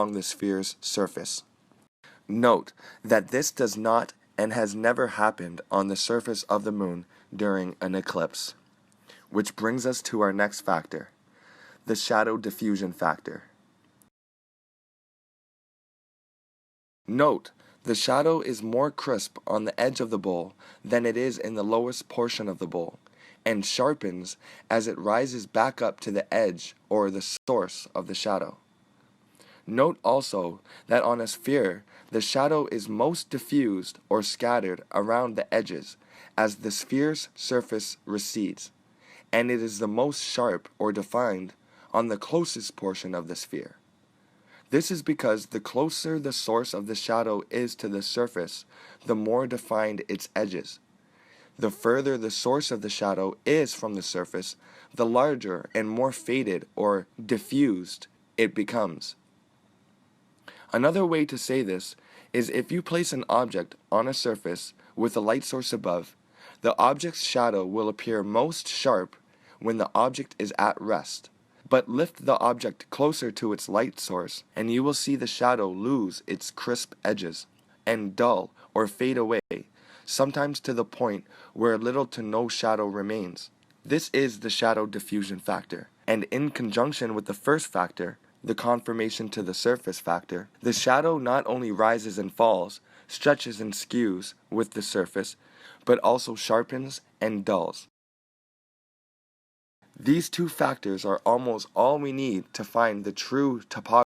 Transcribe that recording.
the sphere's surface. Note that this does not and has never happened on the surface of the moon during an eclipse. Which brings us to our next factor, the shadow diffusion factor. Note, the shadow is more crisp on the edge of the bowl than it is in the lowest portion of the bowl, and sharpens as it rises back up to the edge or the source of the shadow. Note also that on a sphere, the shadow is most diffused or scattered around the edges as the sphere's surface recedes, and it is the most sharp or defined on the closest portion of the sphere. This is because the closer the source of the shadow is to the surface, the more defined its edges. The further the source of the shadow is from the surface, the larger and more faded or diffused it becomes. Another way to say this is if you place an object on a surface with a light source above, the object's shadow will appear most sharp when the object is at rest. But lift the object closer to its light source, and you will see the shadow lose its crisp edges, and dull or fade away, sometimes to the point where little to no shadow remains. This is the shadow diffusion factor, and in conjunction with the first factor, the conformation to the surface factor, the shadow not only rises and falls, stretches and skews with the surface, but also sharpens and dulls. These two factors are almost all we need to find the true topography